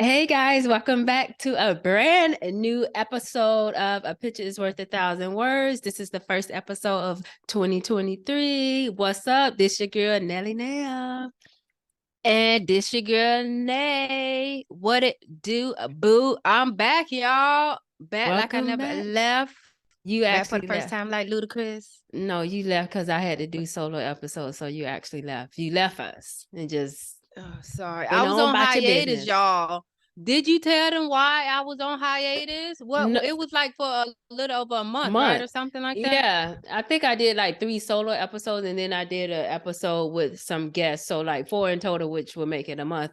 Hey guys, welcome back to a brand new episode of A Picture is Worth 1,000 Words. This is the first episode of 2023. What's up? This your girl Nelly Nail. And this your girl Nay. What it do, boo? I'm back, y'all. Back like I Welcome never back. left. You Back for actually the first left. time, like Ludacris. No, you left because I had to do solo episodes, so you actually left. You left us and just Oh, sorry. I went was on on about your hiatus, business. y'all. Did you tell them why I was on hiatus? No, What it was like for a little over a month, right? month. Or something like that? Yeah, I think I did like 3 solo episodes and then I did an episode with some guests. So like 4 in total, which will make it a month.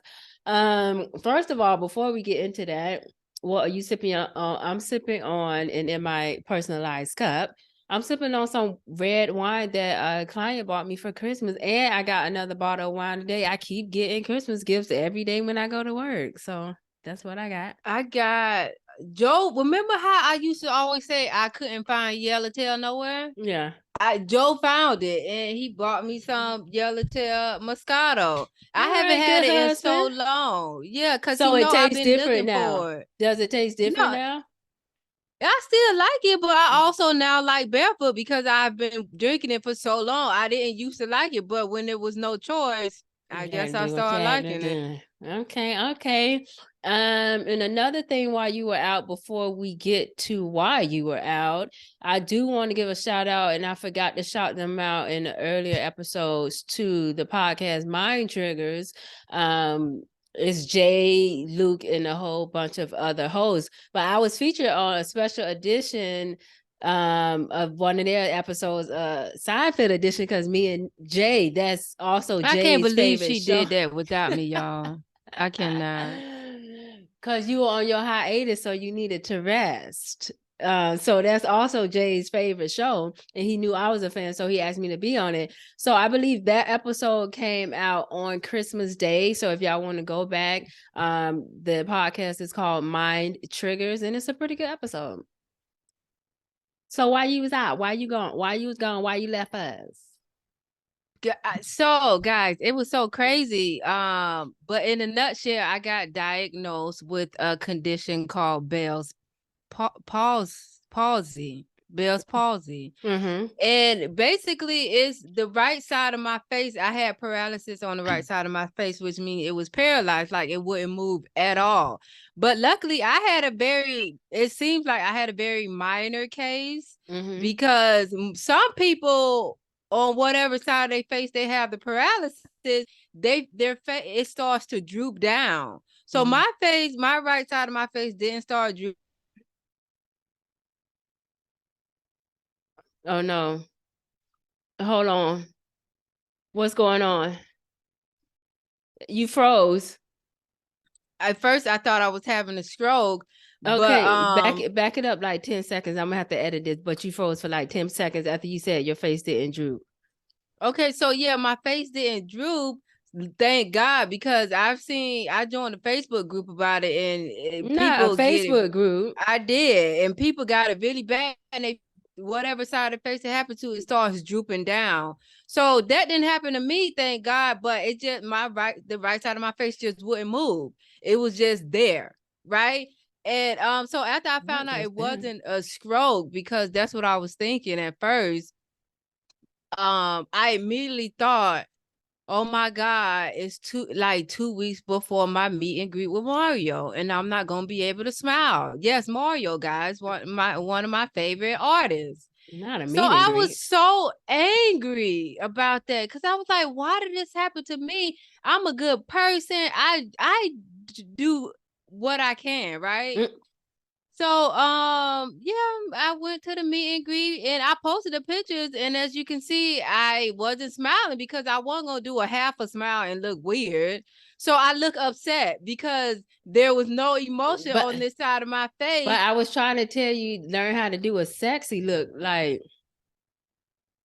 First of all, before we get into that, what are you sipping on? I'm sipping on, and in my personalized cup, I'm sipping on some red wine that a client bought me for Christmas. And I got another bottle of wine today. I keep getting Christmas gifts every day when I go to work. So that's what I got. I got Joe. Remember how I used to always say I couldn't find Yellowtail nowhere? Yeah. Joe found it and he bought me some Yellowtail Moscato. I All haven't right, had good it in so husband. long. Yeah, because So it I've tastes been different looking now. for it. Does it taste different No, now? I still like it, but I also now like barefoot because I've been drinking it for so long. I didn't used to like it, but when there was no choice, I You had guess to I do what you started had to liking it. do. Okay. And another thing while you were out, before we get to why you were out, I do want to give a shout out, and I forgot to shout them out in the earlier episodes to the podcast Mind Triggers. It's Jay, Luke, and a whole bunch of other hosts. But I was featured on a special edition of one of their episodes, Seinfeld edition, because me and Jay, that's also I can't Jay's believe favorite she show. did that without me, y'all. I cannot. Because you were on your hiatus, so you needed to rest. So that's also Jay's favorite show, and he knew I was a fan, so he asked me to be on it. So I believe that episode came out on Christmas Day. So if y'all want to go back, the podcast is called Mind Triggers, and it's a pretty good episode. So why you was out? Why you gone? Why you was gone? Why you left us? So guys, it was so crazy. But in a nutshell, I got diagnosed with a condition called palsy. Bell's palsy. Mm-hmm. And basically it's the right side of my face. I had paralysis on the right side of my face, which means it was paralyzed, like it wouldn't move at all. But luckily it seems like I had a very minor case, because some people on whatever side of their face they have the paralysis, it starts to droop down. So my right side of my face didn't start drooping. Oh no. Hold on. What's going on? You froze. At first I thought I was having a stroke, but Okay, back it up like 10 seconds. I'm gonna have to edit this, but you froze for like 10 seconds after you said your face didn't droop. okay, so yeah, my face didn't droop, thank God, because I joined a Facebook group about it, and Not a people get it. Facebook group. I did, and people got it really bad, and they whatever side of the face it happened to, it starts drooping down. So that didn't happen to me, thank God, but it just the right side of my face just wouldn't move. It was just there, right? And so after I found out it wasn't a stroke, because that's what I was thinking at first, I immediately thought, oh my God, it's 2 weeks before my meet and greet with Mario, and I'm not gonna be able to smile. Yes, Mario, guys, one of my favorite artists. Not a So meet and I greet. was so angry about that, because I was like, why did this happen to me? I'm a good person. I do what I can, right? So yeah, I went to the meet and greet and I posted the pictures, and as you can see, I wasn't smiling because I wasn't gonna do a half a smile and look weird. So I look upset because there was no emotion on this side of my face. But I was trying to tell you, learn how to do a sexy look, like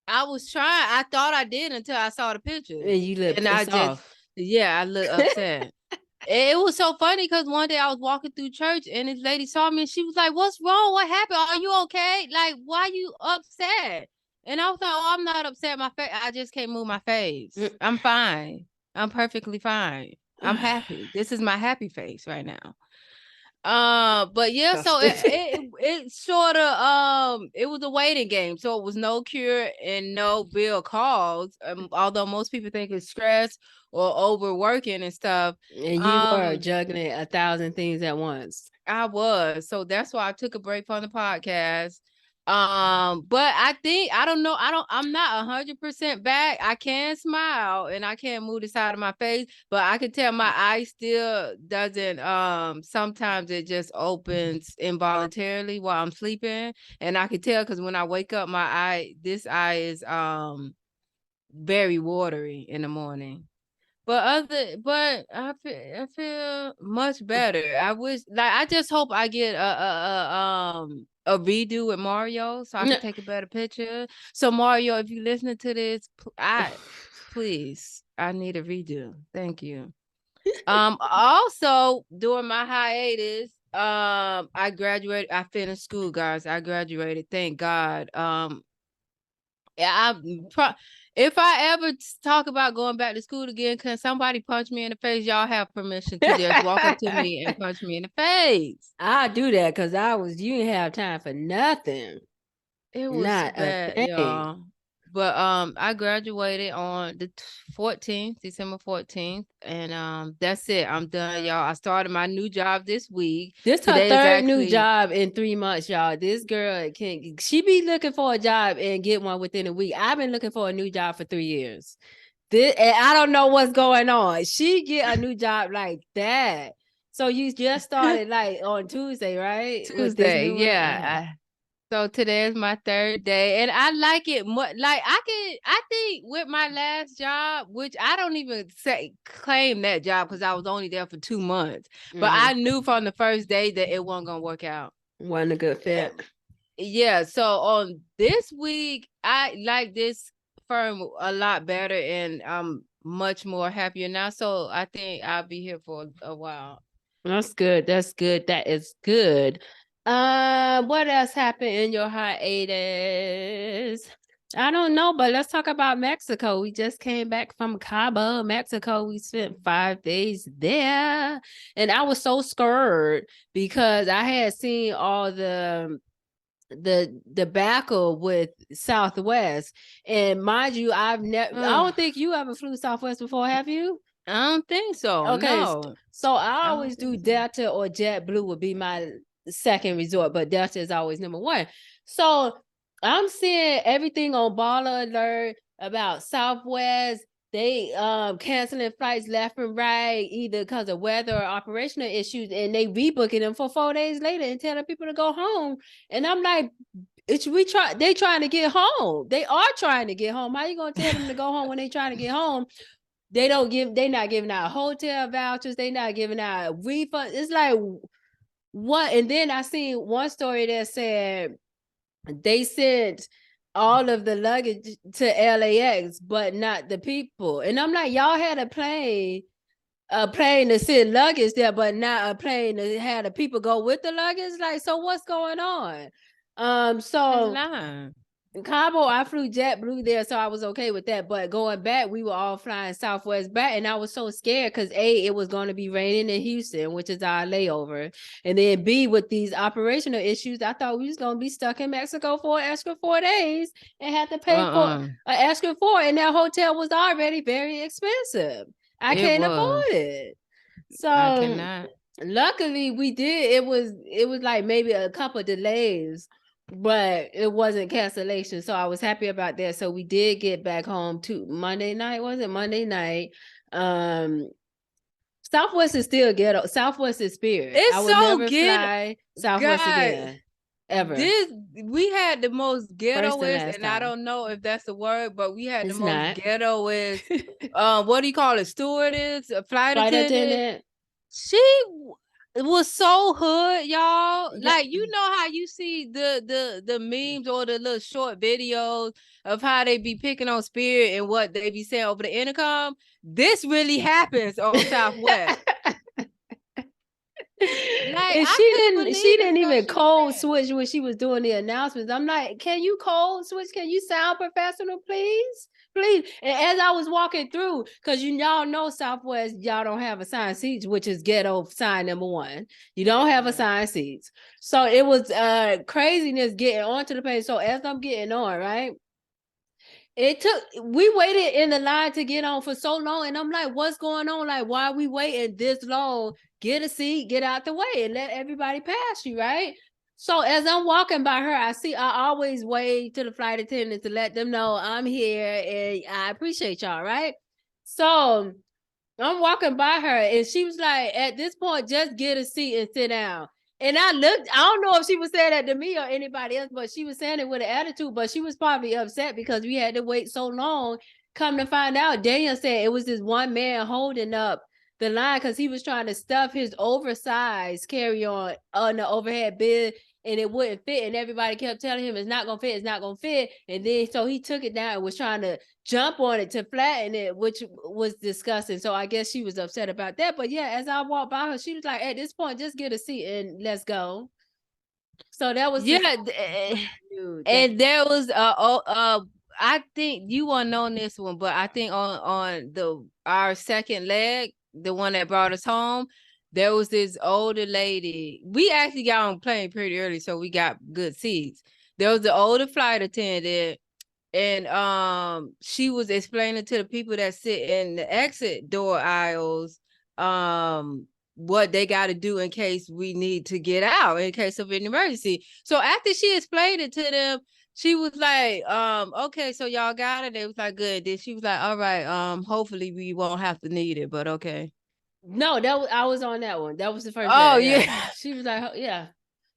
I was trying. I thought I did until I saw the pictures, and you look and I pissed just off. I look upset. It was so funny because one day I was walking through church and this lady saw me and she was like, "What's wrong? What happened? Are you okay? Like, why are you upset?" And I was like, "Oh, I'm not upset. I just can't move my face. I'm fine. I'm perfectly fine." I'm happy. This is my happy face right now. But yeah, so it sort of it was a waiting game. So it was no cure and no real cause. Although most people think it's stress or overworking and stuff. And you were juggling 1,000 things at once. I was. So that's why I took a break from the podcast. But I don't know. I'm not 100% back. I can smile and I can move the side of my face, but I can tell my eye still doesn't, sometimes it just opens involuntarily while I'm sleeping. And I can tell because when I wake up, this eye is, very watery in the morning. But I feel much better. I just hope I get a redo with Mario so I can take a better picture. So Mario, if you're listening to this, please, I need a redo. Thank you. Also during my hiatus, I graduated. I finished school, guys. I graduated. Thank God. Yeah, if I ever talk about going back to school again, can somebody punch me in the face? Y'all have permission to just walk up to me and punch me in the face. I'll do that because you didn't have time for nothing. It was not bad, y'all. But I graduated on the 14th, December 14th, and that's it. I'm done, y'all. I started my new job this week. This her third new job in 3 months, y'all. This girl she be looking for a job and get one within a week. I've been looking for a new job for 3 years. And I don't know what's going on. She get a new job like that. So you just started like on Tuesday, right? Tuesday, yeah. So today is my 3rd day, and I like it. Like I think with my last job, which I don't even claim that job because I was only there for 2 months, but I knew from the first day that it wasn't gonna work out. Wasn't a good fit. Yeah. So on this week, I like this firm a lot better, and I'm much more happier now. So I think I'll be here for a while. That's good. That's good. That is good. What else happened in your hiatus? I don't know, but let's talk about Mexico. We just came back from Cabo, Mexico. We spent 5 days there, and I was so scared because I had seen all the debacle with Southwest, and mind you, I don't think you ever flew Southwest before, have you? I don't think so. Okay, no. So I always do Delta or JetBlue would be my second resort, but Delta is always number one. So I'm seeing everything on Baller Alert about Southwest. They canceling flights left and right, either because of weather or operational issues, and they rebooking them for 4 days later and telling people to go home. And I'm like, they trying to get home. They are trying to get home. How you gonna tell them to go home when they trying to get home? They not giving out hotel vouchers. They not giving out refunds. It's like, what? And then I seen one story that said they sent all of the luggage to LAX, but not the people. And I'm like, y'all had a plane to send luggage there, but not a plane to have the people go with the luggage. Like, so what's going on? So in Cabo, I flew JetBlue there, so I was okay with that. But going back, we were all flying Southwest back, and I was so scared because A, it was going to be raining in Houston, which is our layover, and then B, with these operational issues, I thought we was going to be stuck in Mexico for an extra 4 days and had to pay for an extra 4, and that hotel was already very expensive. I can't afford it. So I cannot. Luckily, we did. It was like maybe a couple of delays, but it wasn't cancellation, so I was happy about that. So we did get back home to Monday night. Was it Monday night? Southwest is still ghetto. Southwest is spirit. It's I would so never fly Southwest again. Ever. We had the most ghettoest, and I don't know if that's the word, but we had the most ghettoest. What do you call it? Stewardess, a flight attendant. She was so hood, y'all. Like, you know how you see the memes or the little short videos of how they be picking on Spirit and what they be saying over the intercom. This really happens on Southwest. Like, And I she couldn't didn't believe the stuff even she was code saying. switch when she was doing the announcements. I'm like, can you code switch? Can you sound professional, please? Please. And as I was walking through, because y'all know Southwest, y'all don't have assigned seats, which is ghetto sign number one. You don't have assigned seats. So it was craziness getting onto the page. So as I'm getting on, right? We waited in the line to get on for so long, and I'm like, what's going on? Like, why are we waiting this long? Get a seat, get out the way, and let everybody pass you, right? So as I'm walking by her, I always wave to the flight attendants to let them know I'm here and I appreciate y'all, right? So I'm walking by her and she was like, at this point, just get a seat and sit down. And I don't know if she was saying that to me or anybody else, but she was saying it with an attitude, but she was probably upset because we had to wait so long. Come to find out, Daniel said it was this one man holding up the line because he was trying to stuff his oversized carry-on on the overhead bin and it wouldn't fit. And everybody kept telling him it's not gonna fit, it's not gonna fit. And then so he took it down and was trying to jump on it to flatten it, which was disgusting. So I guess she was upset about that. But yeah, as I walked by her, she was like, at this point, just get a seat and let's go. So that was and there was I think you weren't on this one, but I think on our second leg, the one that brought us home, there was this older lady. We actually got on plane pretty early, so we got good seats. There was the older flight attendant, and she was explaining to the people that sit in the exit door aisles what they got to do in case we need to get out in case of an emergency. So after she explained it to them, she was like, okay, so y'all got it. They was like, good. Then she was like, all right, hopefully we won't have to need it, but okay. No, I was on that one. That was the first. Oh yeah. She was like, yeah.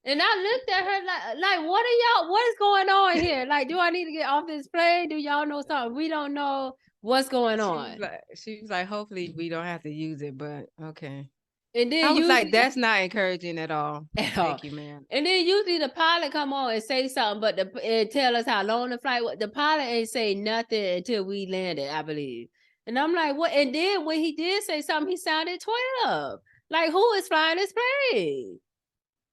And I looked at her like, what is going on here? Like, do I need to get off this plane? Do y'all know something? We don't know what's going on. She was like, hopefully we don't have to use it, but okay. And then I was like, that's not encouraging at all. Thank you, man. And then usually the pilot come on and say something, but and tell us how long the flight was. The pilot ain't say nothing until we landed, I believe. And I'm like, what? And then when he did say something, he sounded 12. Like, who is flying this plane?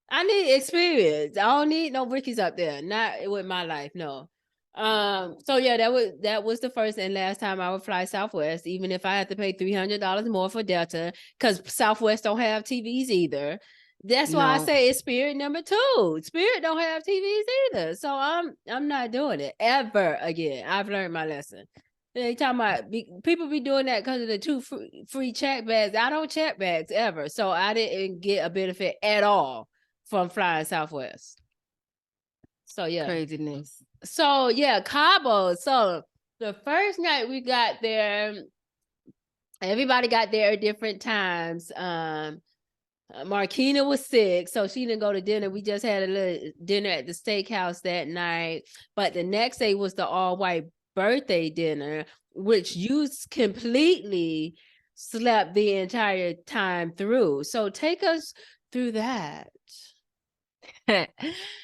I need experience. I don't need no rookies up there. Not with my life, no. So yeah, that was the first and last time I would fly Southwest, even if I had to pay $300 more for Delta, because Southwest don't have TVs either. That's why I say it's Spirit number 2. Spirit don't have TVs either. So I'm not doing it ever again. I've learned my lesson. They talking about people be doing that because of the 2 free check bags. I don't check bags ever. So I didn't get a benefit at all from flying Southwest. So yeah. Craziness. So yeah, Cabo. So the first night we got there, everybody got there at different times. Marquina was sick, so she didn't go to dinner. We just had a little dinner at the steakhouse that night. But the next day was the all-white birthday dinner, which you completely slept the entire time through. So take us through that.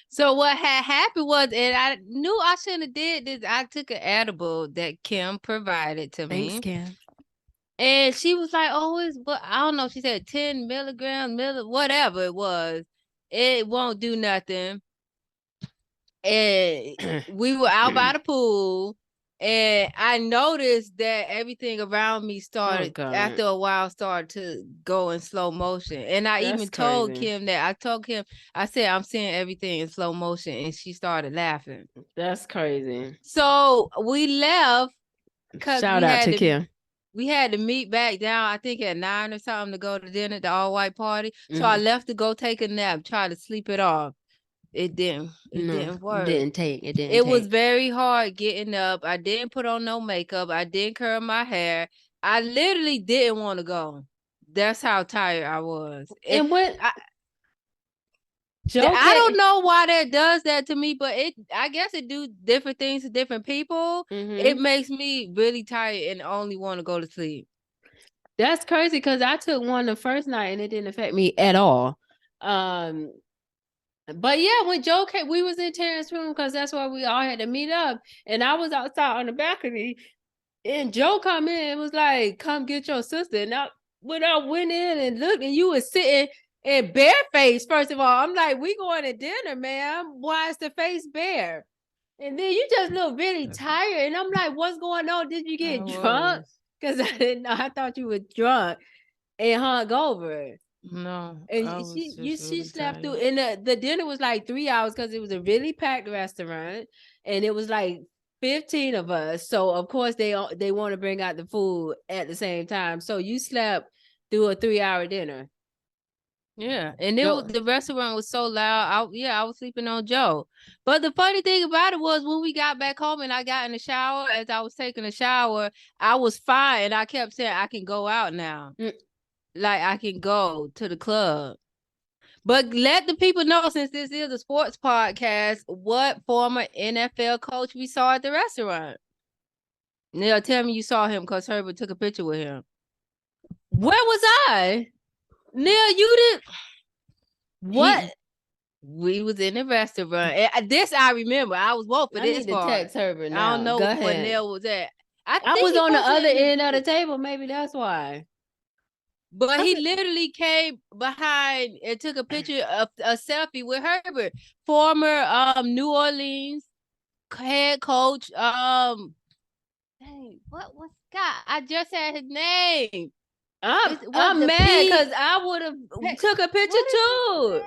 So what had happened was, and I knew I shouldn't have did this. I took an edible that Kim provided to me. Thanks, Kim. And she was like, oh, it's, but I don't know. She said 10 milligrams, whatever it was. It won't do nothing. And we were out by the pool. And I noticed that everything around me started, after a while, started to go in slow motion. And I even told Kim that, I said, I'm seeing everything in slow motion. And she started laughing. That's crazy. So we left. Shout out to Kim. We had to meet back down, I think at 9 or something, to go to dinner, the all-white party. So I left to go take a nap, try to sleep it off. It didn't work. It was very hard getting up. I didn't put on no makeup. I didn't curl my hair. I literally didn't want to go. That's how tired I was. And I don't know why that does that to me, but I guess it do different things to different people. It makes me really tired and only want to go to sleep. That's crazy because I took one the first night and it didn't affect me at all. But yeah, when Joe came, we was in Terrence's room because that's where we all had to meet up. And I was outside on the balcony, and Joe come in and was like, "Come get your sister." And when I went in and looked, and you was sitting and barefaced. First of all, I'm like, we going to dinner, ma'am. Why is the face bare? And then you just look really tired. And I'm like, what's going on? Did you get drunk? Because I didn't know. I thought you were drunk and hung over. No, And I was she just really slept through. tired. And the dinner was like 3 hours because it was a really packed restaurant. And it was like 15 of us. So of course they want to bring out the food at the same time. So you slept through a 3-hour dinner. Yeah, and the restaurant was so loud. I was sleeping on Joe. But the funny thing about it was when we got back home and I got in the shower, as I was taking a shower, I was fine, and I kept saying I can go out now, like I can go to the club. But let the people know, since this is a sports podcast, what former NFL coach we saw at the restaurant. Neil, tell me you saw him because Herbert took a picture with him. Where was I? Neil, you didn't. What? We was in the restaurant. This I remember. I was woke for this need to part. text Herbert now. I don't know Go where ahead. Neil was at. I was on the other end of the table. Maybe that's why. But he literally came behind and took a picture of a selfie with Herbert, former New Orleans head coach. Dang, what was God? I just had his name. I'm mad because I would have took a picture too.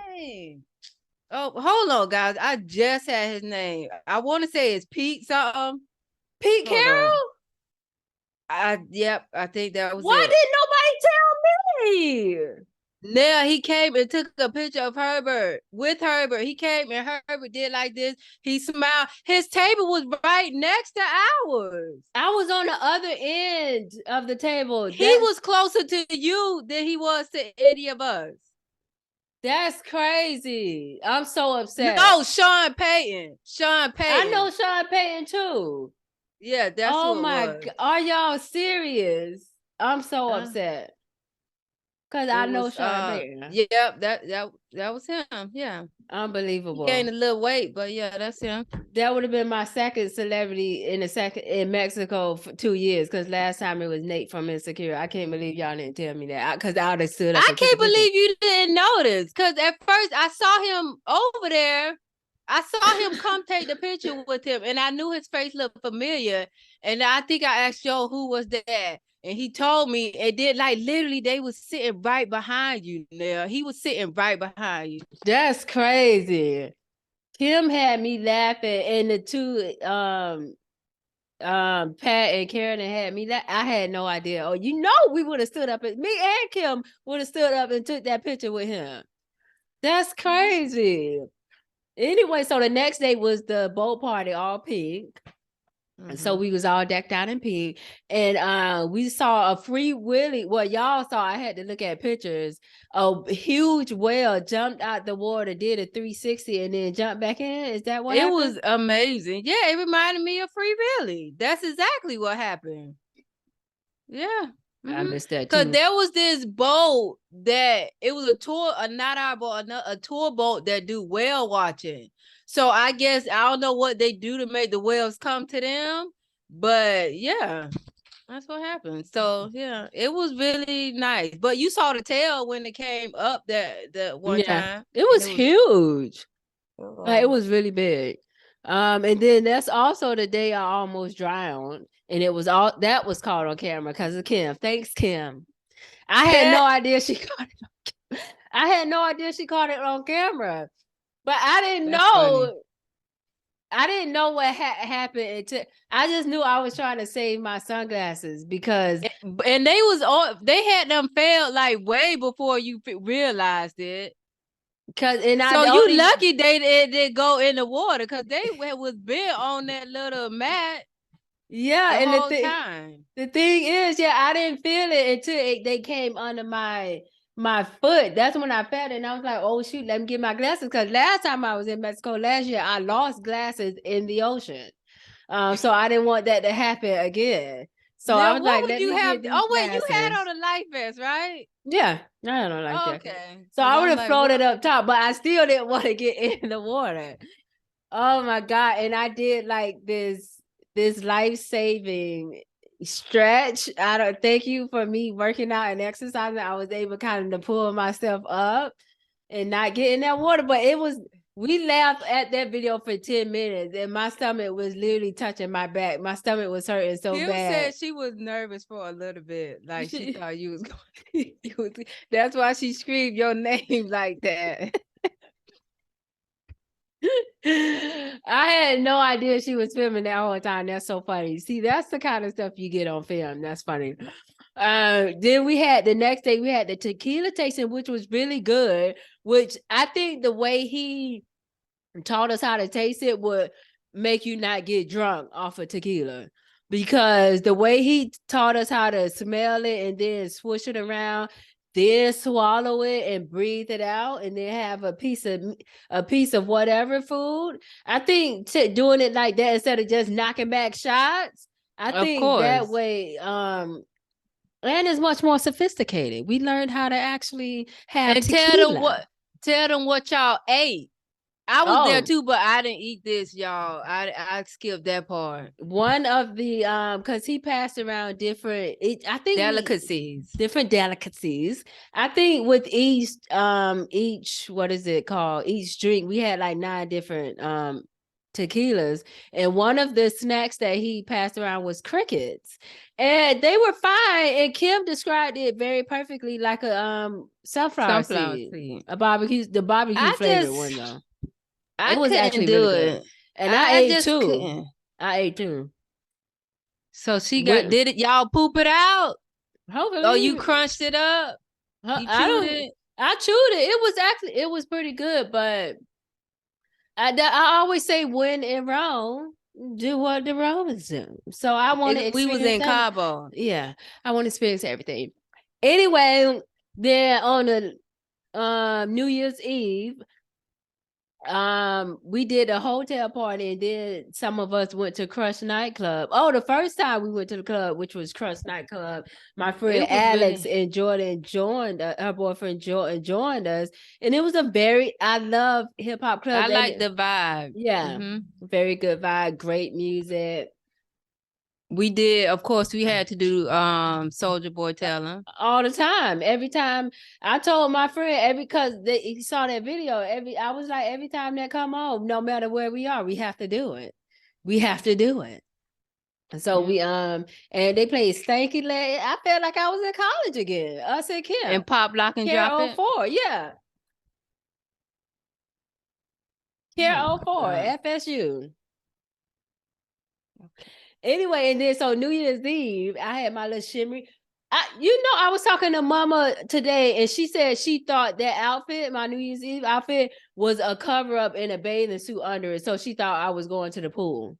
Oh, hold on, guys. I just had his name. I want to say it's Pete something. Pete Carroll? Yep, I think that was Why it. didn't nobody tell me? Now he came and took a picture of Herbert with Herbert. He came and Herbert did like this. He smiled. His table was right next to ours. I was on the other end of the table. He was closer to you than he was to any of us. That's crazy. I'm so upset. No, Sean Payton. I know Sean Payton too. Yeah, that's oh my God. Are y'all serious? I'm so upset. Because I know Sean Payton. Yeah, that was him. Yeah. Unbelievable. He gained a little weight, but yeah, that's him. That would have been my second celebrity in Mexico for 2 years, because last time it was Nate from Insecure. I can't believe y'all didn't tell me that, because I would have stood up. I can't believe you didn't notice, because at first I saw him over there. I saw him come take the picture with him, and I knew his face looked familiar. And I think I asked Joe who was that. And he told me it did, like literally they was sitting right behind you now. He was sitting right behind you. That's crazy. Kim had me laughing, and the two Pat and Karen had me I had no idea. Oh, we would have stood up, and me and Kim would have stood up and took that picture with him. That's crazy. Anyway, so the next day was the boat party, all pink. Mm-hmm. So we was all decked out in pink, and we saw a free Willy. Well, y'all saw, I had to look at pictures. A huge whale jumped out the water, did a 360, and then jumped back in. Is that what happened? It was amazing. Yeah, it reminded me of Free Willy. That's exactly what happened. Yeah. Mm-hmm. I missed that too. Because there was this boat that it was a tour, not our boat, a tour boat that do whale watching. So I guess I don't know what they do to make the whales come to them, but yeah, that's what happened. So yeah, it was really nice. But you saw the tail when it came up that one time. It was huge. It was really big. And then that's also the day I almost drowned, and it was that was caught on camera because of Kim. Thanks, Kim. I had no idea she caught it. I had no idea she caught it on camera, but I didn't know. Funny. I didn't know what happened. I just knew I was trying to save my sunglasses because, and they had them failed like way before you realized it. So you lucky they didn't go in the water, because they was big on that little mat. Yeah, and the thing is, I didn't feel it until they came under my foot. That's when I felt it, and I was like, "Oh shoot, let me get my glasses." Because last time I was in Mexico last year, I lost glasses in the ocean, so I didn't want that to happen again. So now, I was like, "Let me get these glasses." You had on a life vest, right? Yeah, I had on a life jacket. Okay. So I would have floated up top, but I still didn't want to get in the water. Oh my God! And I did like this life-saving stretch. I don't thank you for me working out and exercising. I was able kind of to pull myself up, and not get in that water. But we laughed at that video for 10 minutes and my stomach was literally touching my back. My stomach was hurting so Kim bad. said she was nervous for a little bit. Like she thought you was going. That's why she screamed your name like that. I had no idea she was filming that whole time. That's so funny. See, that's the kind of stuff you get on film. That's funny. Then we had the next day, we had the tequila tasting, which was really good, which I think the way he taught us how to taste it would make you not get drunk off of tequila. Because the way he taught us how to smell it and then swish it around, then swallow it and breathe it out, and then have a piece of whatever food. I think doing it like that instead of just knocking back shots, I think that way, and it's much more sophisticated. We learned how to actually have and tequila. tell them what y'all ate. I was there too, but I didn't eat this, y'all. I skipped that part. One of the because he passed around different different delicacies. I think with each what is it called? Each drink, we had like 9 different tequilas, and one of the snacks that he passed around was crickets, and they were fine, and Kim described it very perfectly, like a sunflower seed. The barbecue flavored one though. It was actually really good. And I ate too. I ate too. So she did it. Y'all poop it out? Hopefully. Oh, you crunched it up? You chewed it? I chewed it. It was pretty good, but I always say when in Rome, do what the Romans do. So I want to experience. We was in Cabo. Yeah, I want to experience everything. Anyway, then on the New Year's Eve, we did a hotel party, and then some of us went to Crush nightclub. Oh, the first time we went to the club, which was Crush nightclub, my friend Alex and Jordan joined, her boyfriend Jordan joined us, and it was I love hip hop clubs. I like the vibe. Yeah, very good vibe, great music. We did, of course, we had to do Soulja Boy Tell Him all the time. Every time I told my friend, because he saw that video, I was like, every time that come on, no matter where we are, we have to do it. We have to do it. So we and they played Stanky Leg. I felt like I was in college again. Us and Kim. And Pop Lock and Drop It. 04, yeah. Care 04, FSU. Okay. Anyway, and then so New Year's Eve, I had my little shimmery. I was talking to Mama today, and she said she thought that outfit, my New Year's Eve outfit, was a cover up in a bathing suit under it. So she thought I was going to the pool.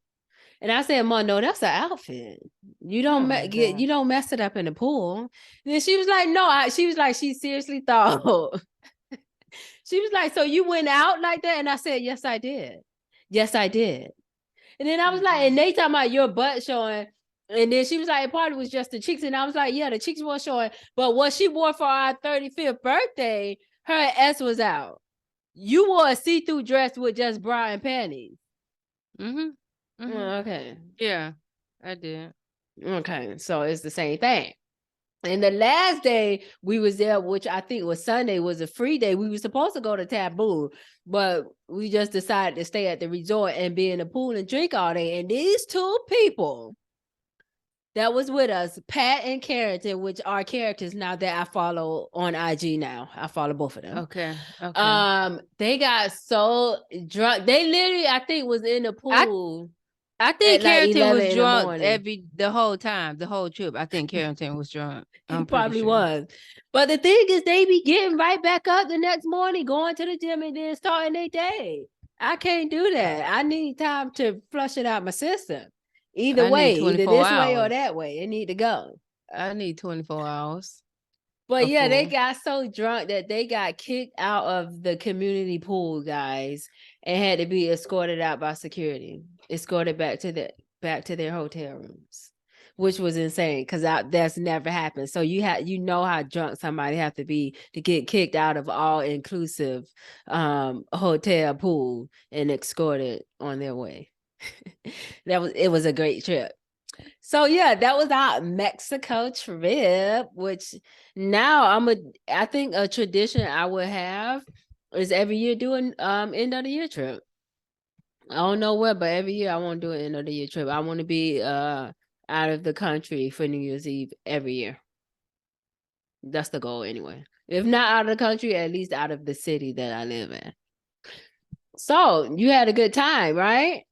And I said, Mom, no, that's an outfit. You don't you don't mess it up in the pool. And then she was like, no. She was like, she seriously thought. She was like, so you went out like that? And I said, yes, I did. Yes, I did. And then I was like, and they talking about your butt showing. And then she was like, part of it was just the cheeks. And I was like, yeah, the cheeks were showing. But what she wore for our 35th birthday, her S was out. You wore a see-through dress with just bra and panties. Okay. Yeah, I did. Okay, so it's the same thing. And the last day we was there, which I think was Sunday, was a free day. We were supposed to go to Taboo, but we just decided to stay at the resort and be in the pool and drink all day. And these 2 people that was with us, Pat and Carrington, which are characters now that I follow on IG now. I follow both of them. Okay. They got so drunk. They literally, I think, was in the pool. I think Carrington was drunk the whole time, the whole trip. I think Carrington was drunk. He probably was. But the thing is, they be getting right back up the next morning, going to the gym, and then starting their day. I can't do that. I need time to flush it out my system. Either way, either this way or that way. It need to go. I need 24 hours. But yeah, they got so drunk that they got kicked out of the community pool, guys, and had to be escorted out by security, escorted back to their hotel rooms, which was insane because that's never happened. So you know how drunk somebody have to be to get kicked out of all inclusive hotel pool and escorted on their way. It was a great trip. So yeah, that was our Mexico trip, which now I think a tradition I would have is every year doing end of the year trip. I don't know where, but every year I want to do an end of the year trip. I want to be out of the country for New Year's Eve every year. That's the goal anyway. If not out of the country, at least out of the city that I live in. So you had a good time, right?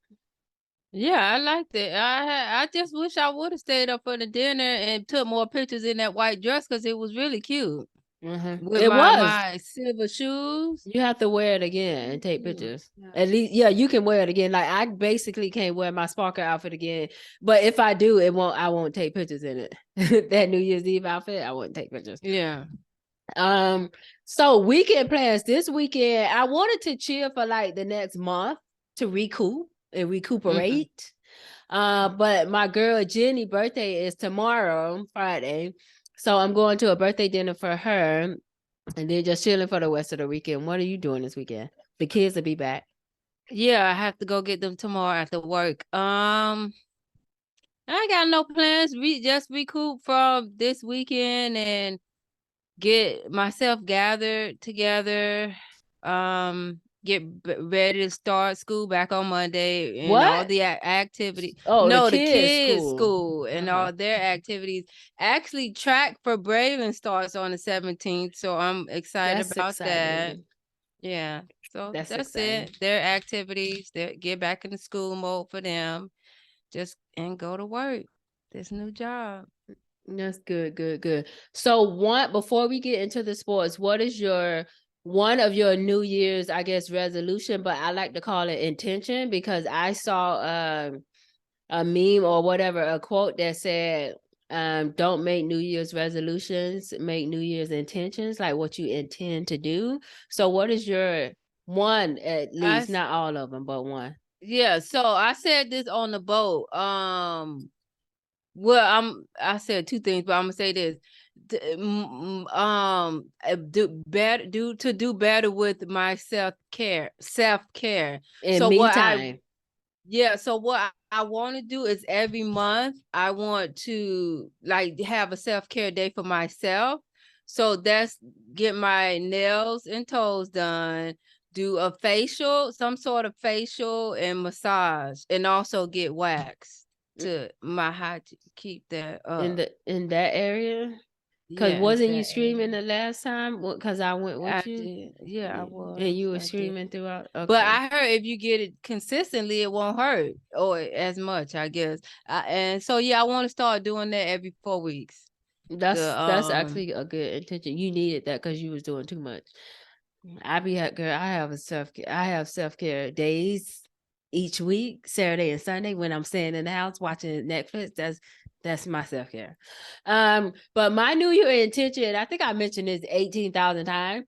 Yeah, I liked it. I just wish I would have stayed up for the dinner and took more pictures in that white dress because it was really cute with It was. my silver shoes. You have to wear it again and take pictures. At least, yeah, you can wear it again. Like I basically can't wear my sparkle outfit again, but if I do, I won't take pictures in it. That New Year's Eve outfit, I wouldn't take pictures. Yeah. So weekend plans this weekend. I wanted to chill for like the next month to recoup and recuperate. But my girl Jenny birthday is tomorrow, Friday. So I'm going to a birthday dinner for her and then just chilling for the rest of the weekend. What are you doing this weekend? The kids will be back. Yeah, I have to go get them tomorrow after work. I ain't got no plans. Just recoup from this weekend and get myself gathered together. Get ready to start school back on Monday and all What? the activity. Oh, No, the the kids' kids' school. school and all their activities. Actually, track for Braylon starts on the 17th, so I'm excited That's about that. exciting. Yeah, so That's that's exciting. it. Their activities, they get back into school mode for them. And go to work. This new job. That's good, good, good. So before we get into the sports, what is one of your New Year's, I guess, resolution, but I like to call it intention because I saw a meme or whatever, a quote that said, don't make New Year's resolutions, make New Year's intentions, like what you intend to do. So what is your one, at least, not all of them, but one? Yeah, so I said this on the boat. Well, I said two things, but I'm gonna say this. Do better with my self-care. And me time. So what I want to do is every month I want to like have a self-care day for myself. So that's get my nails and toes done, do a facial, some sort of facial and massage, and also get wax to my hygiene, keep that up. In that area. Because Yeah, wasn't you screaming the last time? Because I went I with you. did. Yeah, I was. And you were I did. screaming throughout. But Okay. I heard if you get it consistently, it won't hurt or as much, I guess. And so yeah, I want to start doing that every 4 weeks. That's actually a good intention. You needed that because you was doing too much. Girl, I have self-care days each week, Saturday and Sunday when I'm staying in the house watching Netflix. That's my self-care. But my New Year intention, I think I mentioned this 18,000 times,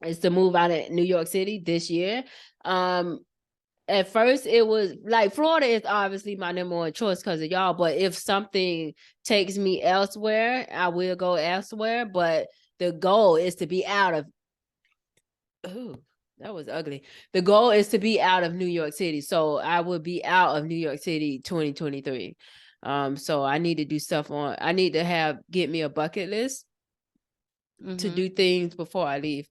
is to move out of New York City this year. At first it was like Florida is obviously my number one choice because of y'all, but if something takes me elsewhere, I will go elsewhere. But the goal is to be out of that was ugly. The goal is to be out of New York City. So I will be out of New York City 2023. So I need to do stuff I need to get me a bucket list to do things before I leave.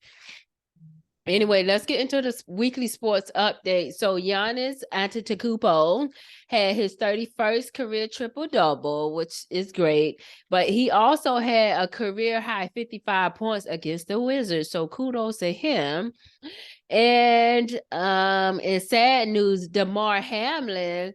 Anyway, let's get into the weekly sports update. So Giannis Antetokounmpo had his 31st career triple-double, which is great. But he also had a career high 55 points against the Wizards. So kudos to him. And in sad news, Damar Hamlin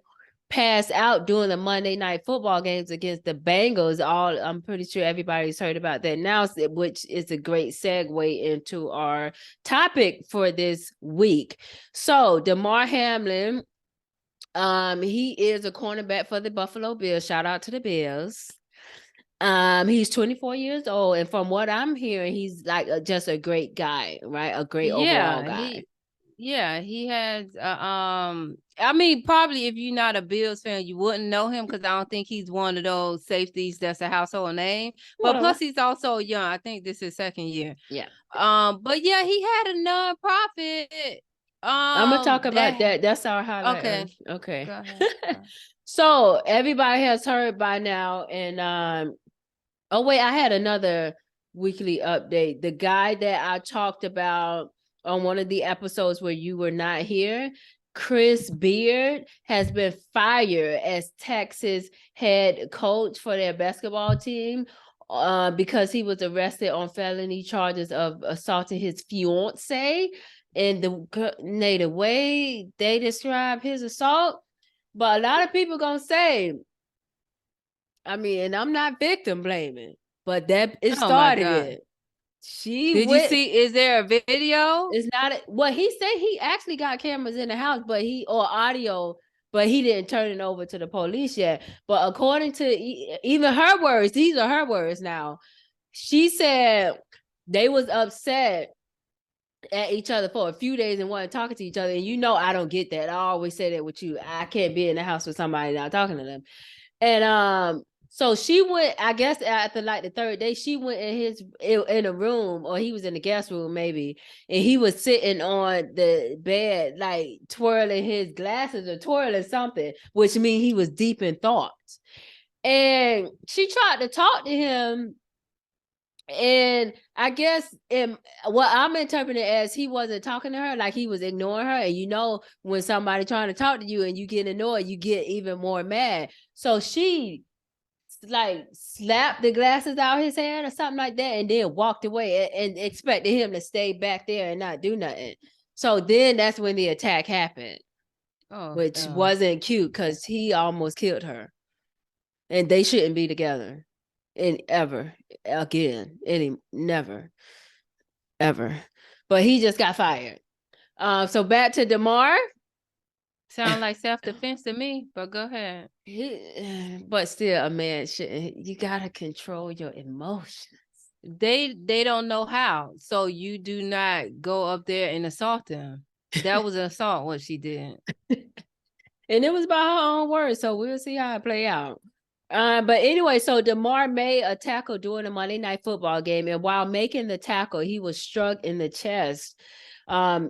passed out during the Monday Night Football games against the Bengals. I'm pretty sure everybody's heard about that now, which is a great segue into our topic for this week. So Damar Hamlin, he is a cornerback for the Buffalo Bills. Shout out to the Bills. He's 24 years old, and from what I'm hearing, he's like just a great guy, right? A great overall guy. He has I mean, probably if you're not a Bills fan, you wouldn't know him because I don't think he's one of those safeties that's a household name. But plus he's also young. I think this is second year. Yeah. But yeah, he had a nonprofit. I'm gonna talk about that. That's our highlight. Okay. Go ahead. So everybody has heard by now, and oh wait, I had another weekly update. The guy that I talked about on one of the episodes where you were not here, Chris Beard has been fired as Texas head coach for their basketball team because he was arrested on felony charges of assaulting his fiance. And the way they describe his assault, but a lot of people gonna say, I mean, and I'm not victim blaming, but that it started it. Did you see? Is there a video? It's not well. He said he actually got cameras in the house, but or audio, but he didn't turn it over to the police yet. But according to even her words, these are her words now. She said they was upset at each other for a few days and weren't talking to each other. And you know, I don't get that. I always say that with you. I can't be in the house with somebody not talking to them. And so she went, I guess after like the third day, she went in a room, or he was in the guest room maybe, and he was sitting on the bed, like twirling his glasses or twirling something, which means he was deep in thought. And she tried to talk to him, and I guess what I'm interpreting as he wasn't talking to her, like he was ignoring her. And you know, when somebody trying to talk to you and you get annoyed, you get even more mad. So she like slapped the glasses out his hand or something like that, and then walked away and expected him to stay back there and not do nothing. So then that's when the attack happened, which wasn't cute because he almost killed her, and they shouldn't be together. And ever again, never, ever. But he just got fired. So back to Damar. Sound like self-defense to me, but go ahead. But still, a man you gotta control your emotions. They don't know how, so you do not go up there and assault them. That was an assault, what she did. And it was by her own words, so we'll see how it play out. But anyway, so Damar made a tackle during the Monday Night Football game, and while making the tackle, he was struck in the chest.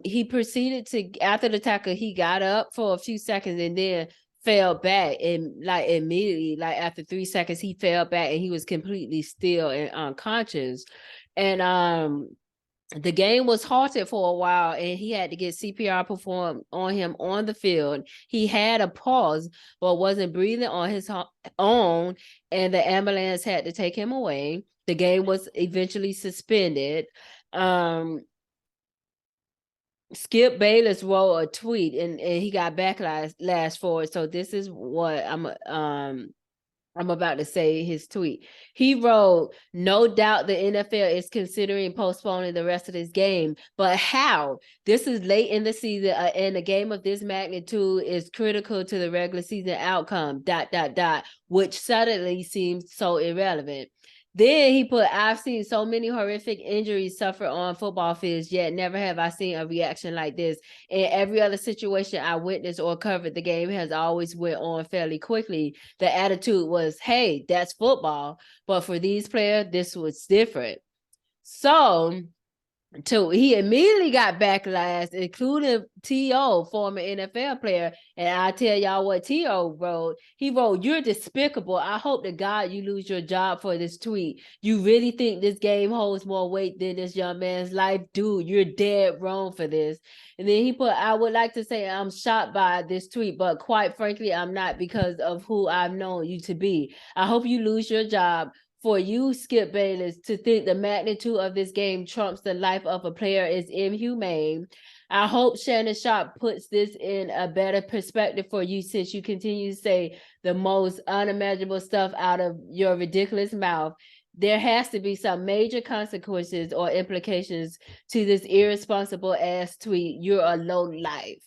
He proceeded to, after the tackle, he got up for a few seconds and then fell back, and like immediately, like after 3 seconds, he fell back and he was completely still and unconscious. And the game was halted for a while, and he had to get CPR performed on him on the field. He had a pulse, but wasn't breathing on his own, and the ambulance had to take him away. The game was eventually suspended. Skip Bayless wrote a tweet, and he got backlash for it. So this is what I'm about to say his tweet. He wrote, "No doubt the NFL is considering postponing the rest of this game, but how? This is late in the season, and a game of this magnitude is critical to the regular season outcome, ... which suddenly seems so irrelevant." Then he put, "I've seen so many horrific injuries suffered on football fields, yet never have I seen a reaction like this. In every other situation I witnessed or covered, the game has always went on fairly quickly. The attitude was, hey, that's football. But for these players, this was different." So he immediately got backlash, including T.O., former NFL player. And I tell y'all what T.O. wrote. He wrote, "You're despicable. I hope to God you lose your job for this tweet. You really think this game holds more weight than this young man's life? Dude, you're dead wrong for this." And then he put, "I would like to say I'm shocked by this tweet, but quite frankly, I'm not, because of who I've known you to be. I hope you lose your job. For you, Skip Bayless, to think the magnitude of this game trumps the life of a player is inhumane. I hope Shannon Sharp puts this in a better perspective for you, since you continue to say the most unimaginable stuff out of your ridiculous mouth. There has to be some major consequences or implications to this irresponsible ass tweet. You're a low life."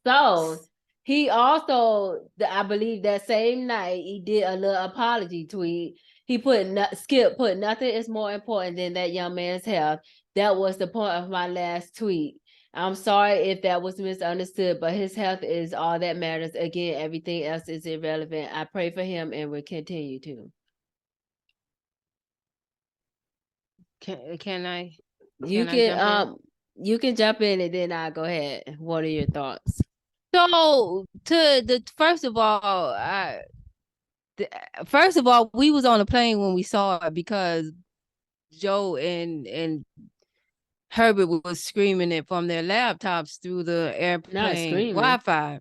So he also, I believe that same night, he did a little apology tweet. He put, Skip put, "Nothing is more important than that young man's health. That was the point of my last tweet. I'm sorry if that was misunderstood, but his health is all that matters. Again, everything else is irrelevant. I pray for him and will continue to." Can I? You can jump in and then I'll go ahead. What are your thoughts? So first of all, we was on a plane when we saw it, because Joe and Herbert was screaming it from their laptops through the Not airplane screaming. Wi-Fi.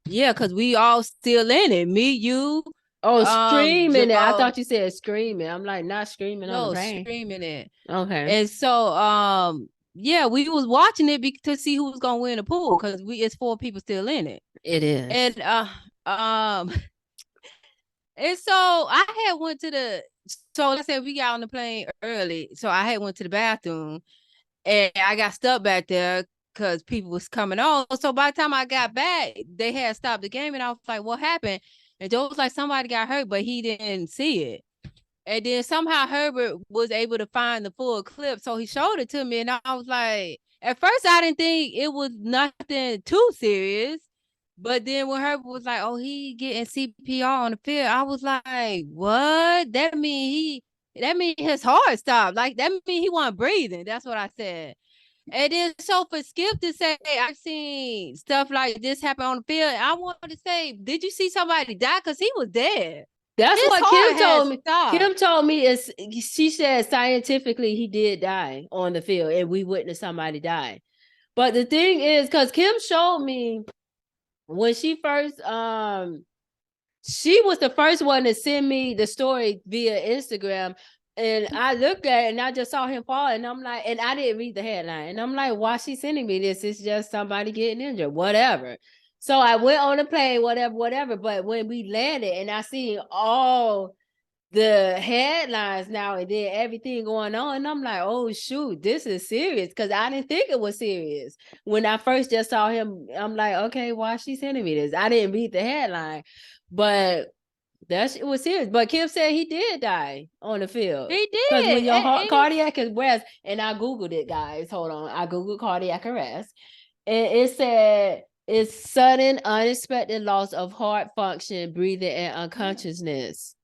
Yeah, because we all still in it. Me, you, Oh, streaming it. I Joe. thought you said screaming. I'm like, not screaming on the No, plane. streaming it. Okay. And so, yeah, we was watching it to see who was gonna win the pool because it's 4 people still in it. It is. And and so I had went to the. So let's say we got on the plane early. So I had went to the bathroom, and I got stuck back there because people was coming on. So by the time I got back, they had stopped the game, and I was like, "What happened?" And Joe was like, "Somebody got hurt, but he didn't see it." And then somehow Herbert was able to find the full clip, so he showed it to me, and I was like, at first I didn't think it was nothing too serious, but then when Herbert was like, "Oh, he getting CPR on the field," I was like, "What? That mean his heart stopped. Like that mean he wasn't breathing." That's what I said. And then so for Skip to say, I've seen stuff like this happen on the field, I wanted to say, did you see somebody die? Because he was dead. That's His what heart Kim had told me. stopped. Kim told me is she said scientifically he did die on the field and we witnessed somebody die. But the thing is, because Kim showed me when she first she was the first one to send me the story via Instagram. And I looked at it and I just saw him fall. And I'm like, and I didn't read the headline. And I'm like, why she sending me this? It's just somebody getting injured, whatever. So I went on the plane, whatever. But when we landed and I seen all the headlines now and then everything going on, and I'm like, oh shoot, this is serious, because I didn't think it was serious when I first just saw him. I'm like, okay, why is she sending me this? I didn't read the headline, but that shit was serious. But Kim said he did die on the field. He Because when did. your heart, cardiac arrest, and I googled it, guys, hold on, I googled cardiac arrest, and it said it's sudden unexpected loss of heart function, breathing, and unconsciousness.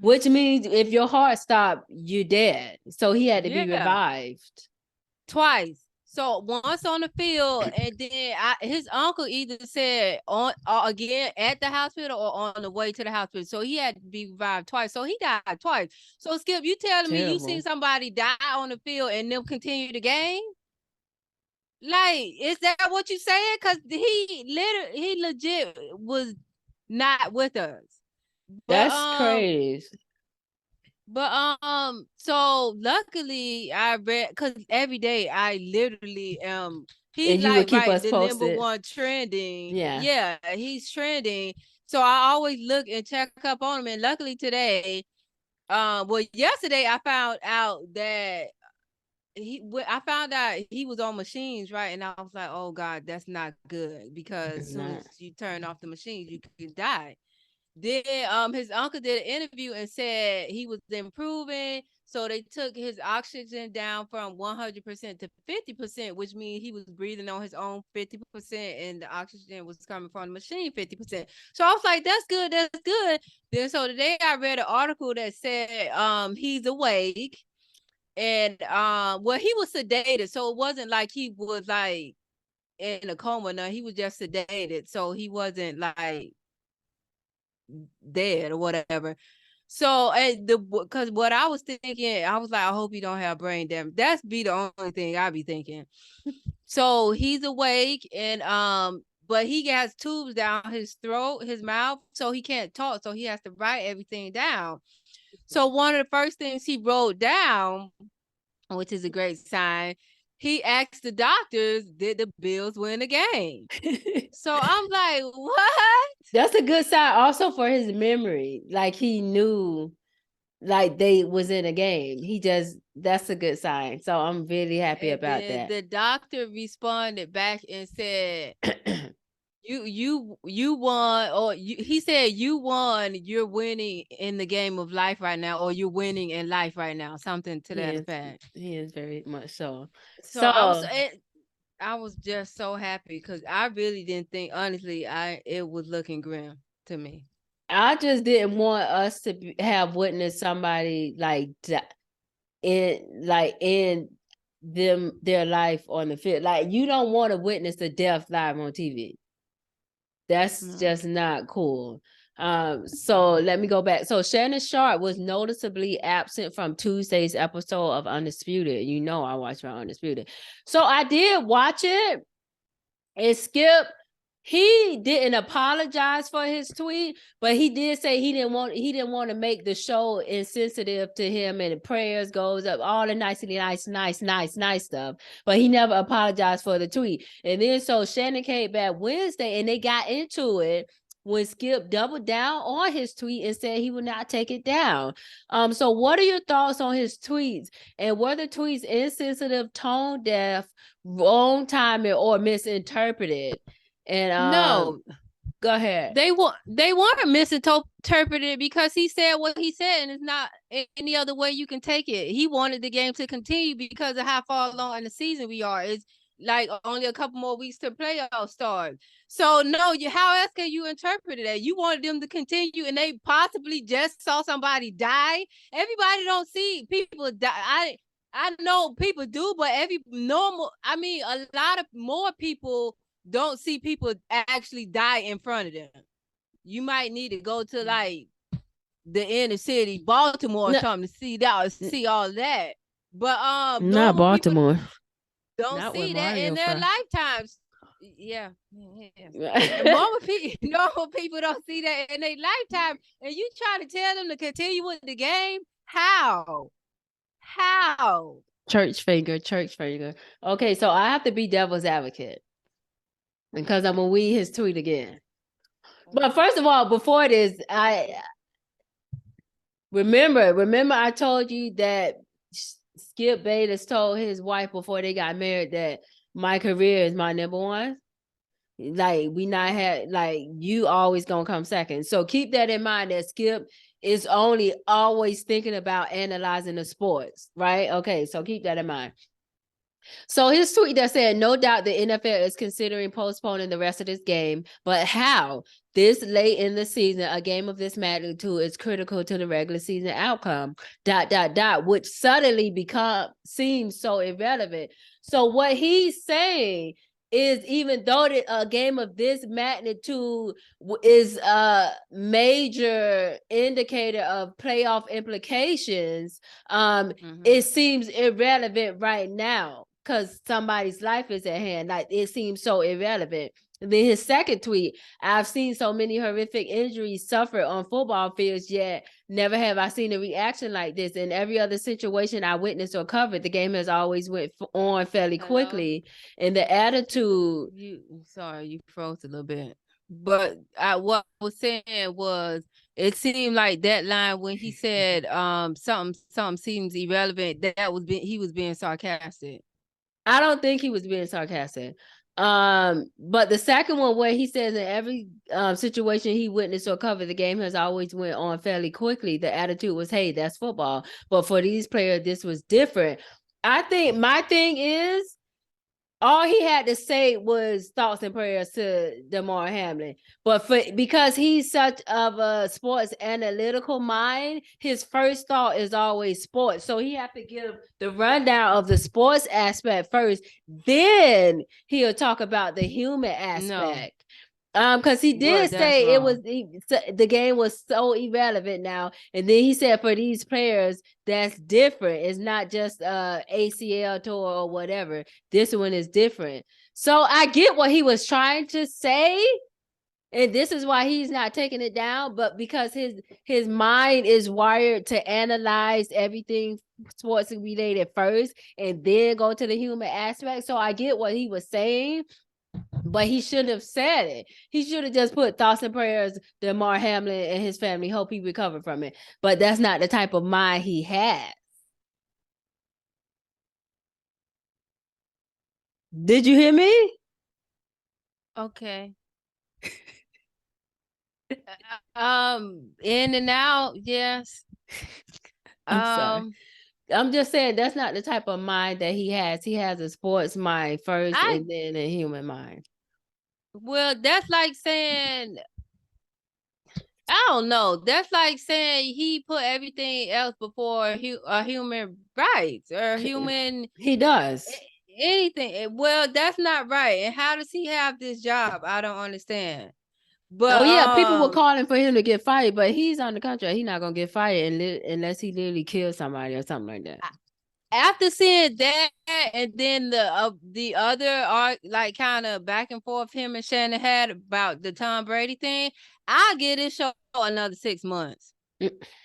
Which means if your heart stopped, you're dead. So he had to be revived. Twice. So once on the field, and then his uncle either said on again at the hospital or on the way to the hospital. So he had to be revived twice. So he died twice. So Skip, you telling me you seen somebody die on the field and them continue the game? Like, is that what you saying? Because he legit was not with us. But, that's crazy. But so luckily I read, because every day I literally he's and you like would keep us the posted. number one trending. Yeah, he's trending. So I always look and check up on him. And luckily today, well, yesterday I found out that I found out he was on machines, right? And I was like, oh God, that's not good, because as soon as you turn off the machines, you could die. Then his uncle did an interview and said he was improving. So they took his oxygen down from 100% to 50%, which means he was breathing on his own 50%, and the oxygen was coming from the machine 50%. So I was like, that's good, that's good. Then so today I read an article that said he's awake, and well, he was sedated, so it wasn't like he was like in a coma. No, he was just sedated, so he wasn't like dead or whatever. So because what I was thinking, I was like, I hope he don't have brain damage. That's be the only thing I be thinking. So he's awake, and but he has tubes down his throat, his mouth, so he can't talk. So he has to write everything down. So one of the first things he wrote down, which is a great sign, he asked the doctors, did the Bills win the game? So I'm like, what? That's a good sign also for his memory. Like he knew like they was in a game. That's a good sign. So I'm really happy about that. The doctor responded back and said, you won, or he said you won, you're winning in the game of life right now, or you're winning in life right now, something to that effect. He is very much so. So I was just so happy, because I really didn't think, honestly, it was looking grim to me. I just didn't want us to have witnessed somebody like in their life on the field. Like, you don't want to witness the death live on TV. That's just not cool. So let me go back. So Shannon Sharp was noticeably absent from Tuesday's episode of Undisputed. You know, I watched my Undisputed. So I did watch it. And Skip, he didn't apologize for his tweet, but he did say he didn't want to make the show insensitive to him, and the prayers goes up, all the nice stuff. But he never apologized for the tweet. And then so Shannon came back Wednesday and they got into it when Skip doubled down on his tweet and said he would not take it down. So what are your thoughts on his tweets? And were the tweets insensitive, tone deaf, wrong timing, or misinterpreted? And No, go ahead. They weren't misinterpreted because he said what he said, and it's not any other way you can take it. He wanted the game to continue because of how far along in the season we are. It's like only a couple more weeks to playoff start. So no, how else can you interpret it? You wanted them to continue, and they possibly just saw somebody die. Everybody don't see people die. I know people do, but a lot of more people don't see people actually die in front of them. You might need to go to like the inner city, Baltimore, or something to see that, see all that. But not Baltimore. Don't not see that Mario in their lifetimes. Yeah. Normal people don't see that in their lifetime, and you try to tell them to continue with the game. How? Church finger. Okay, so I have to be devil's advocate because I'm gonna read his tweet again. But first of all, before this, I remember I told you that Skip Bayless told his wife before they got married that my career is my number one. Like you always gonna come second. So keep that in mind, that Skip is only always thinking about analyzing the sports, right? Okay, so keep that in mind. So his tweet that said, no doubt the NFL is considering postponing the rest of this game, but how? This late in the season, a game of this magnitude is critical to the regular season outcome, ... which suddenly seems so irrelevant. So what he's saying is, even though a game of this magnitude is a major indicator of playoff implications, it seems irrelevant right now because somebody's life is at hand. Like, it seems so irrelevant. And then his second tweet, I've seen so many horrific injuries suffered on football fields, yet never have I seen a reaction like this. In every other situation I witnessed or covered, the game has always went on fairly quickly. And the attitude... Sorry, you froze a little bit. But what I was saying was, it seemed like that line when he said something seems irrelevant, he was being sarcastic. I don't think he was being sarcastic. But the second one, where he says in every situation he witnessed or covered, the game has always went on fairly quickly. The attitude was, hey, that's football. But for these players, this was different. I think my thing is, all he had to say was thoughts and prayers to Damar Hamlin. But because he's such of a sports analytical mind, his first thought is always sports. So he have to give the rundown of the sports aspect first. Then he'll talk about the human aspect. Because he did say the game was so irrelevant now, and then he said for these players that's different. It's not just ACL tour or whatever. This one is different. So I get what he was trying to say, and this is why he's not taking it down. But because his mind is wired to analyze everything sports related first, and then go to the human aspect. So I get what he was saying. But he shouldn't have said it. He should have just put thoughts and prayers, Damar Hamlin and his family. Hope he recovered from it. But that's not the type of mind he has. Did you hear me? Okay. In and out, yes. I'm sorry. I'm just saying that's not the type of mind that he has. He has a sports mind first and then a human mind. Well, that's like saying, I don't know. That's like saying he put everything else before human rights or human. He does. Anything. Well, that's not right. And how does he have this job? I don't understand. But Oh yeah, people were calling for him to get fired, but he's on the contract. He's not gonna get fired unless he literally kills somebody or something like that. after seeing that, and then the other art, like kind of back and forth him and Shannon had about the Tom Brady thing, I'll give this show another 6 months.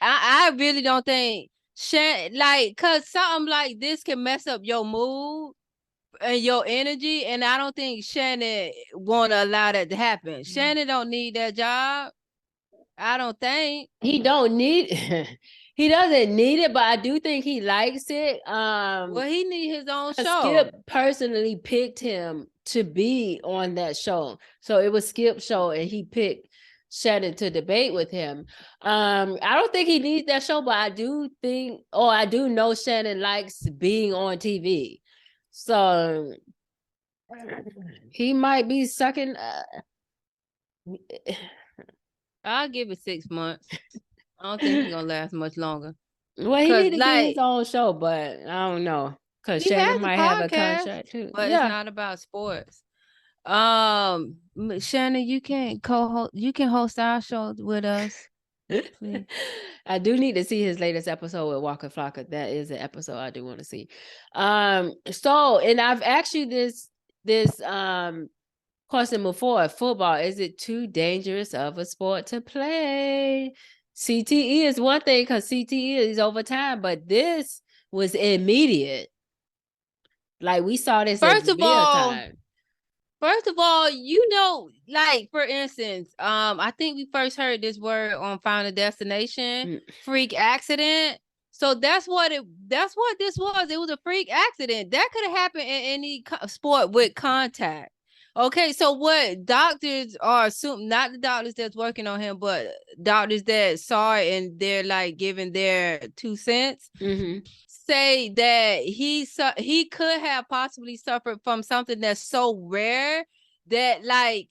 I really don't think Shannon, like, cause something like this can mess up your mood and your energy, and I don't think Shannon want to allow that to happen. Shannon don't need that job. I don't think he don't need he doesn't need it, but I do think he likes it. Well, he need his own show. Skip personally picked him to be on that show, so it was Skip's show, and he picked Shannon to debate with him. I don't think he needs that show, but I do think, I do know Shannon likes being on TV, so he might be sucking. I'll give it 6 months. I don't think he's gonna last much longer. Well, he need to get his own show, but I don't know, because Shannon might have a contract too. But it's not about sports. Shannon, you can co-host. You can host our show with us. Please. I do need to see his latest episode with Walker Flocka. That is an episode I do want to see. So, and I've asked you this question before. Football, is it too dangerous of a sport to play? CTE is one thing, because CTE is over time, but this was immediate. Like, we saw this First in real time. First of all, you know, like, for instance, I think we first heard this word on Final Destination, freak accident. So that's what this was. It was a freak accident. That could have happened in any sport with contact. Okay, so what doctors are assuming, not the doctors that's working on him, but doctors that saw it and they're like giving their 2 cents, say that he could have possibly suffered from something that's so rare that, like,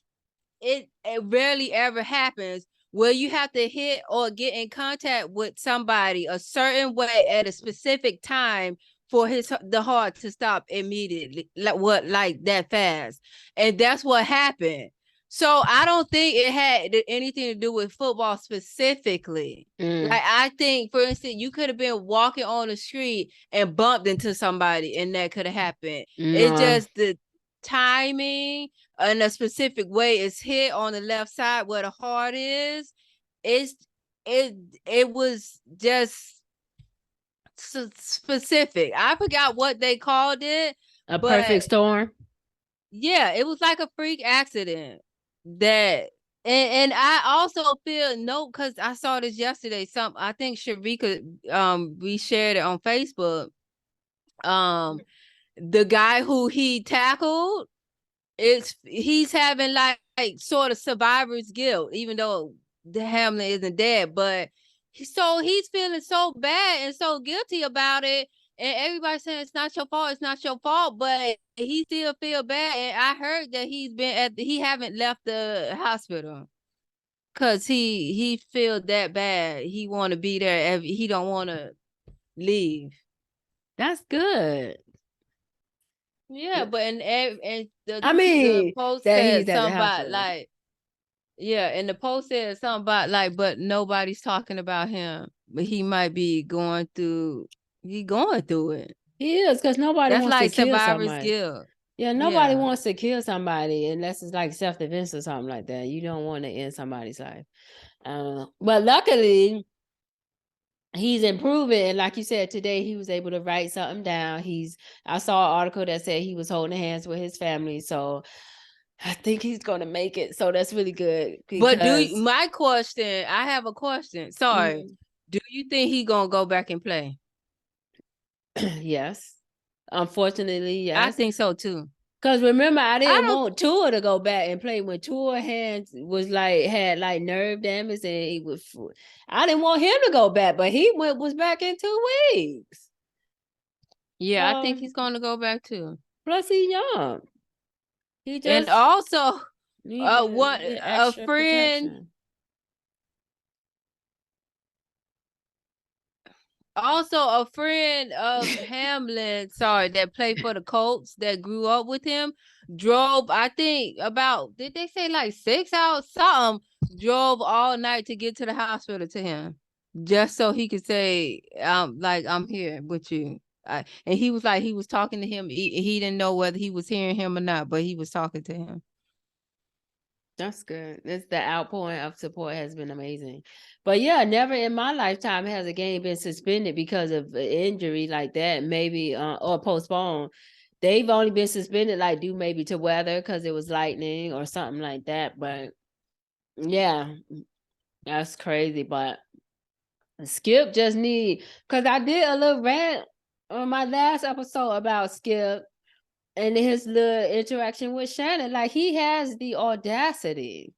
it rarely ever happens, where you have to hit or get in contact with somebody a certain way at a specific time for the heart to stop immediately, like that fast. And that's what happened. So I don't think it had anything to do with football specifically. Like, I think, for instance, you could have been walking on the street and bumped into somebody, and that could have happened. It's just the timing in a specific way. It's hit on the left side where the heart is. It was just specific. I forgot what they called it. A perfect storm. Yeah, it was like a freak accident. That and I also feel because I saw this yesterday. I think Sharika we shared it on Facebook. The guy who he tackled, he's having like sort of survivor's guilt, even though the Hamlin isn't dead, but he's feeling so bad and so guilty about it, and everybody's saying it's not your fault, but he still feel bad. And I heard that he haven't left the hospital because he feel that bad. He want to be there. He don't want to leave. That's good. Yeah, but the post said something about like, yeah, and the post said something about like, but nobody's talking about him. But he might be going through it. He is, because nobody wants like to kill survivor's somebody. guilt. Yeah, nobody wants to kill somebody unless it's like self-defense or something like that. You don't want to end somebody's life. But luckily, he's improving. And like you said, today he was able to write something down. I saw an article that said he was holding hands with his family. So I think he's going to make it. So that's really good. But I have a question. Sorry. Do you think he's going to go back and play? Yes. Unfortunately, yes. I think so too. Because remember, I didn't want Tua to go back and play when Tua had nerve damage, and I didn't want him to go back, but he was back in 2 weeks. Yeah, I think he's going to go back too. Plus, he's young. He just and also a friend. Protection. Also, a friend of Hamlin, that played for the Colts that grew up with him, drove, I think, about, did they say like 6 hours? Something, drove all night to get to the hospital to him, just so he could say, like, I'm here with you. And he was like, he was talking to him. He didn't know whether he was hearing him or not, but he was talking to him. That's good. The outpouring of support has been amazing. But yeah, never in my lifetime has a game been suspended because of an injury like that, maybe or postponed. They've only been suspended like due maybe to weather because it was lightning or something like that. But yeah, that's crazy. But Skip just need, because I did a little rant on my last episode about Skip and his little interaction with Shannon. Like, he has the audacity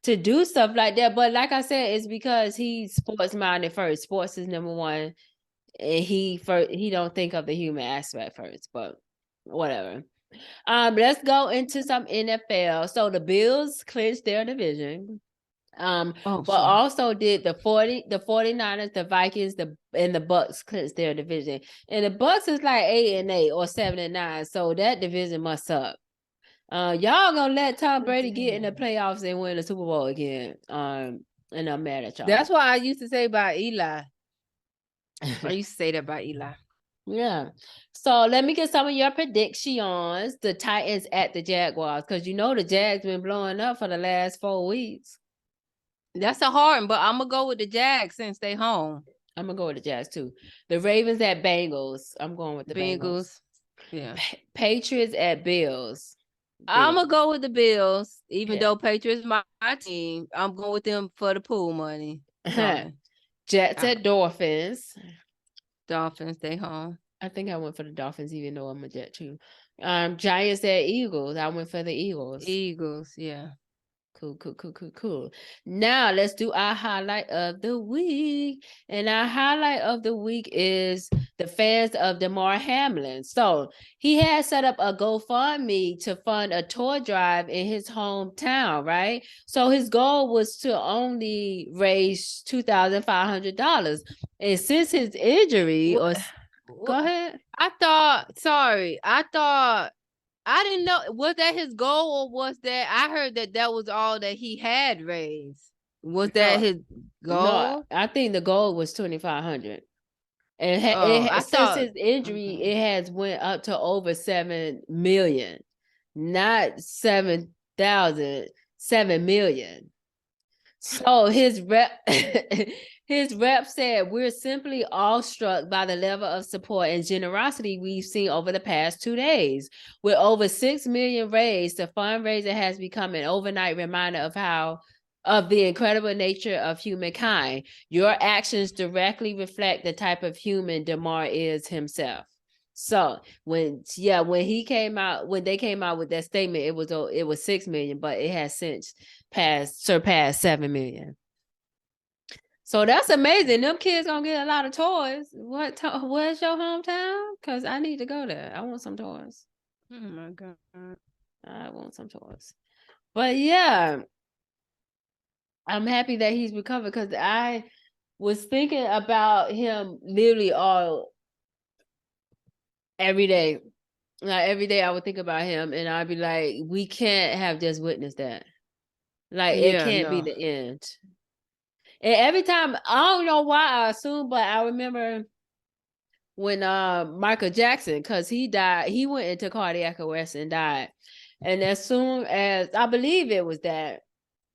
to do stuff like that. But like I said, it's because he's sports minded first. Sports is number one. And he don't think of the human aspect first, but whatever. Let's go into some NFL. So the Bills clinched their division. But shit. also did the 49ers, the Vikings, and the Bucks clinched their division. And the Bucks is like 8-8 or 7-9. So that division must suck. Y'all gonna let Tom Brady get in the playoffs and win the Super Bowl again. And I'm mad at y'all. That's why I used to say about Eli. I used to say that about Eli. Yeah. So let me get some of your predictions. The Titans at the Jaguars, because you know the Jags been blowing up for the last 4 weeks. That's a hard one, but I'm gonna go with the Jags since they home. I'm gonna go with the Jags too. The Ravens at Bengals. I'm going with the Bengals. Yeah. Patriots at Bills. I'm gonna go with the Bills, even though Patriots my team. I'm going with them for the pool money. Jets at Dolphins. Dolphins, they home. I think I went for the Dolphins, even though I'm a Jet too. Giants at Eagles. I went for the Eagles. Eagles, yeah. Cool. Now let's do our highlight of the week. And our highlight of the week is the fans of Damar Hamlin. So he had set up a GoFundMe to fund a tour drive in his hometown, right? So his goal was to only raise $2,500. And since his injury, go ahead. I didn't know, was that his goal, or was that, I heard that was all that he had raised. Was that his goal? No, I think the goal was $2,500. And since his injury, it has went up to over 7 million, not 7,000, 7 million. So his rep said, we're simply awestruck by the level of support and generosity we've seen over the past 2 days. With over 6 million raised, the fundraiser has become an overnight reminder of the incredible nature of humankind. Your actions directly reflect the type of human Damar is himself. So when they came out with that statement, it was 6 million, but it has since surpassed 7 million. So that's amazing. Them kids gonna get a lot of toys. Where's your hometown? Because I need to go there. I want some toys. Oh my God. I want some toys. But yeah, I'm happy that he's recovered, because I was thinking about him literally every day. Like every day I would think about him, and I'd be like, we can't have just witnessed that. Like, it can't be the end. And every time, I don't know why I assume, but I remember when Michael Jackson, because he died, he went into cardiac arrest and died. And as soon as, I believe it was that,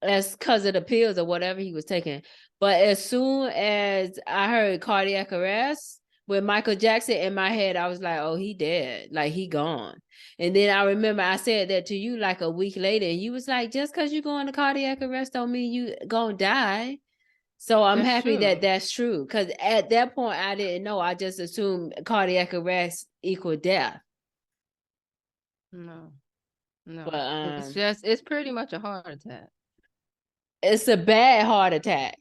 as because of the pills or whatever he was taking. But as soon as I heard cardiac arrest with Michael Jackson, in my head, I was like, oh, he dead. Like, he gone. And then I remember I said that to you like a week later, and you was like, just because you go into cardiac arrest don't mean you gonna die. So I'm happy that that's true. Because at that point, I didn't know. I just assumed cardiac arrest equal death. No. But it's pretty much a heart attack. It's a bad heart attack.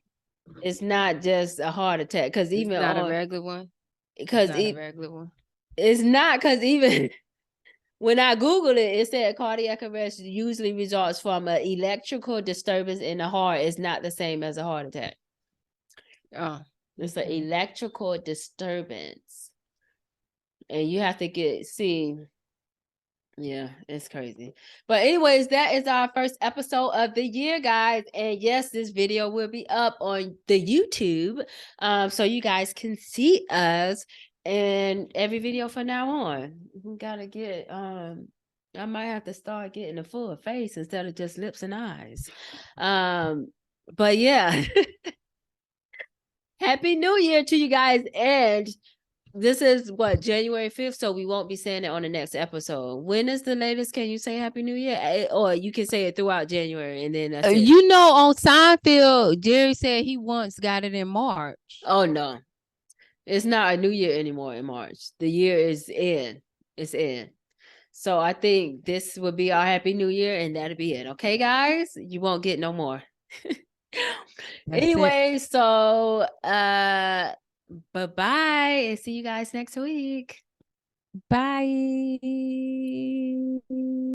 It's not just a heart attack, because even not a regular one. Because it's not, because even when I Googled it, it said cardiac arrest usually results from an electrical disturbance in the heart. It's not the same as a heart attack. Oh, It's an electrical disturbance. And you have to see. Yeah, it's crazy. But anyways, that is our first episode of the year, guys. And yes, this video will be up on the YouTube. So you guys can see us in every video from now on. We gotta get I might have to start getting a full face instead of just lips and eyes. But yeah. Happy New Year to you guys. And this is what, January 5th, so we won't be saying it on the next episode. When is the latest? Can you say Happy New Year? Or you can say it throughout January and then that's it. You know, on Seinfeld, Jerry said he once got it in March. Oh no. It's not a new year anymore in March. The year is in. It's in. So I think this will be our Happy New Year and that'll be it. Okay, guys? You won't get no more. Anyway, so bye-bye and see you guys next week. Bye.